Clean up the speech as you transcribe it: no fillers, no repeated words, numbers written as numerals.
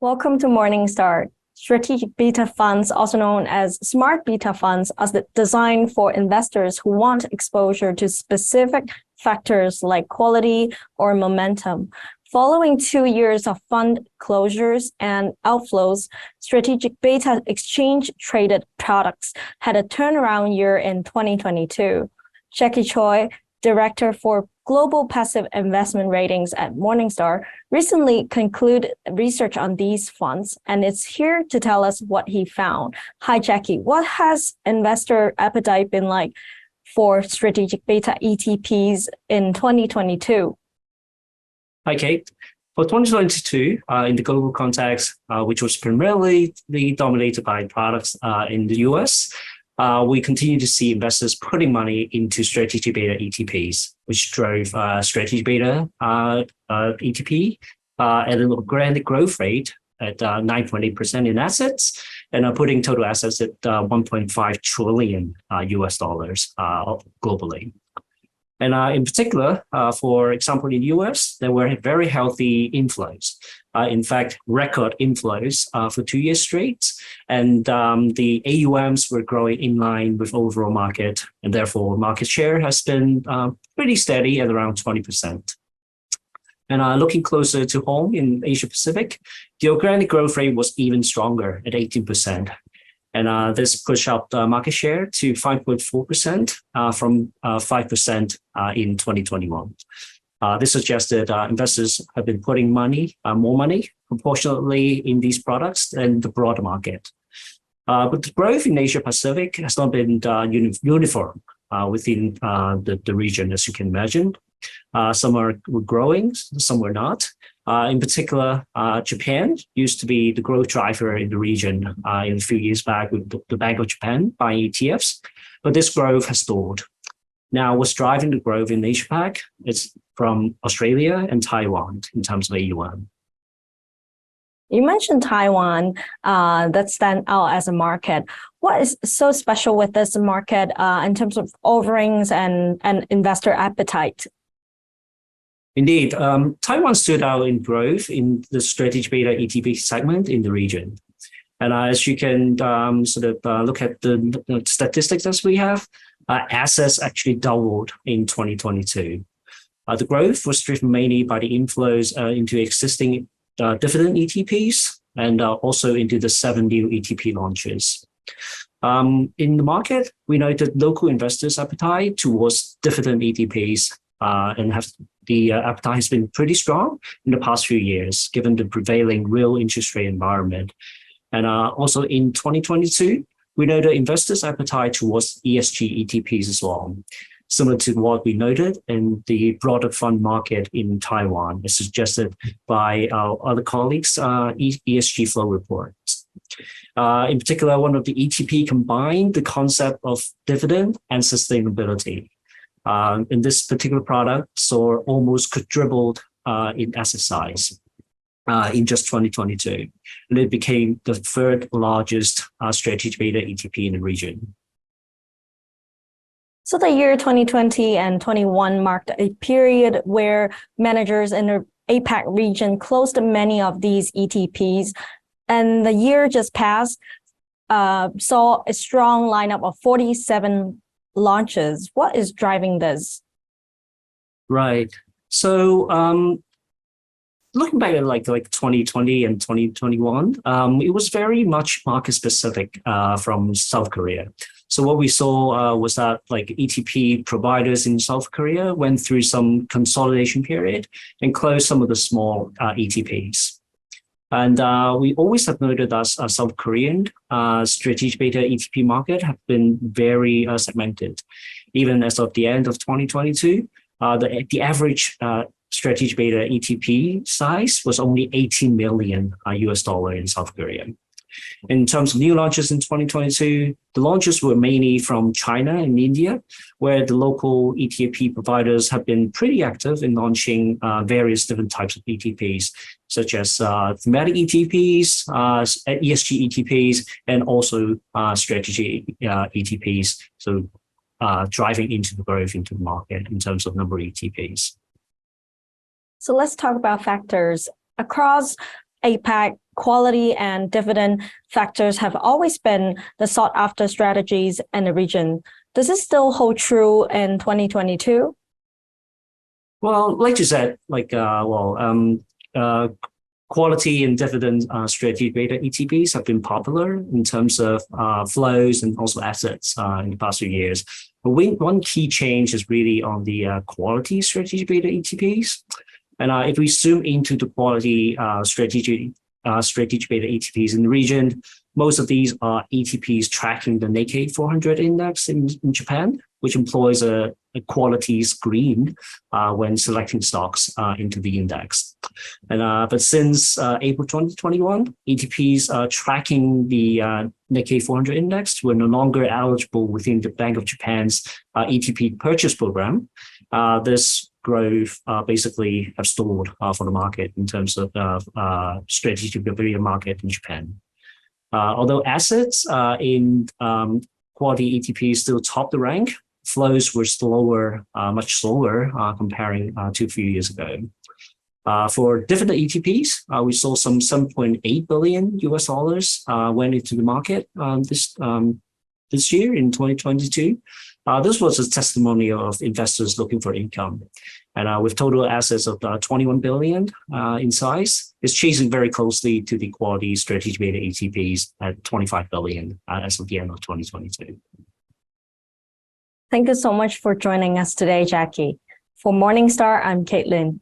Welcome to Morningstar. Strategic beta funds, also known as smart beta funds, are designed for investors who want exposure to specific factors like quality or momentum. Following 2 years of fund closures and outflows, strategic beta exchange-traded products had a turnaround year in 2022. Jackie Choi, Director for Global Passive Investment Ratings at Morningstar, recently concluded research on these funds and is here to tell us what he found. Hi, Jackie. What has investor appetite been like for strategic beta ETPs in 2022? Hi, Kate. For 2022, in the global context, which was primarily dominated by products in the US, we continue to see investors putting money into strategic beta ETPs, which drove strategic beta ETP at an organic growth rate at 9.8% in assets, and putting total assets at 1.5 trillion US dollars globally. And in particular, for example, in the US, there were very healthy inflows. In fact, record inflows for 2 years straight. And the AUMs were growing in line with overall market. And therefore, market share has been pretty steady at around 20%. And looking closer to home in Asia Pacific, the organic growth rate was even stronger at 18%. And this pushed up the market share to 5.4% from 5% in 2021. This suggested investors have been putting more money proportionately in these products than the broader market. But the growth in Asia Pacific has not been uniform within the region, as you can imagine. Some were growing, some were not. In particular, Japan used to be the growth driver in the region in a few years back with the Bank of Japan buying ETFs, but this growth has stalled. Now, what's driving the growth in APAC is from Australia and Taiwan in terms of AUM. You mentioned Taiwan that stand out as a market. What is so special with this market in terms of offerings and investor appetite? Indeed, Taiwan stood out in growth in the strategic beta ETP segment in the region. And as you can look at the statistics as we have, assets actually doubled in 2022. The growth was driven mainly by the inflows into existing dividend ETPs and also into the 7 new ETP launches. In the market, we noted local investors' appetite towards dividend ETPs and the appetite has been pretty strong in the past few years, given the prevailing real interest rate environment. And also in 2022, we noted investors' appetite towards ESG ETPs as well, similar to what we noted in the broader fund market in Taiwan, as suggested by our other colleagues' ESG flow reports. In particular, one of the ETP combined the concept of dividend and sustainability. In this particular product, saw almost quadrupled in asset size in just 2022. And it became the third largest strategic beta ETP in the region. So the year 2020 and 21 marked a period where managers in the APAC region closed many of these ETPs. And the year just passed saw a strong lineup of 47 launches. What is driving this? Right. So looking back at like 2020 and 2021, it was very much market specific from South Korea. So what we saw was that like ETP providers in South Korea went through some consolidation period and closed some of the small ETPs. And we always have noted that South Korean strategic beta ETP market have been very segmented. Even as of the end of 2022, the average strategic beta ETP size was only 18 million US dollar in South Korea. In terms of new launches in 2022, the launches were mainly from China and India, where the local ETP providers have been pretty active in launching various different types of ETPs, such as thematic ETPs, ESG ETPs, and also strategy ETPs. So driving into the growth into the market in terms of number of ETPs. So let's talk about factors. Across APAC, quality and dividend factors have always been the sought after strategies in the region. Does this still hold true in 2022? Well, like you said, quality and dividend strategic beta ETPs have been popular in terms of flows and also assets in the past few years. But one key change is really on the quality strategic beta ETPs. And if we zoom into the quality strategic beta ETPs in the region, most of these are ETPs tracking the Nikkei 400 index in Japan, which employs a quality screen when selecting stocks into the index. But since April 2021, ETPs tracking the Nikkei 400 index were no longer eligible within the Bank of Japan's ETP purchase program. This growth basically have stalled for the market in terms of strategic beta market in Japan. Although assets in quality ETPs still top the rank, flows were slower, much slower comparing to a few years ago. For dividend ETPs, we saw some $7.8 billion US dollars went into the market this year in 2022. This was a testimony of investors looking for income. And with total assets of 21 billion in size, it's chasing very closely to the quality strategic beta ETPs at 25 billion as of the end of 2022. Thank you so much for joining us today, Jackie. For Morningstar, I'm Caitlin.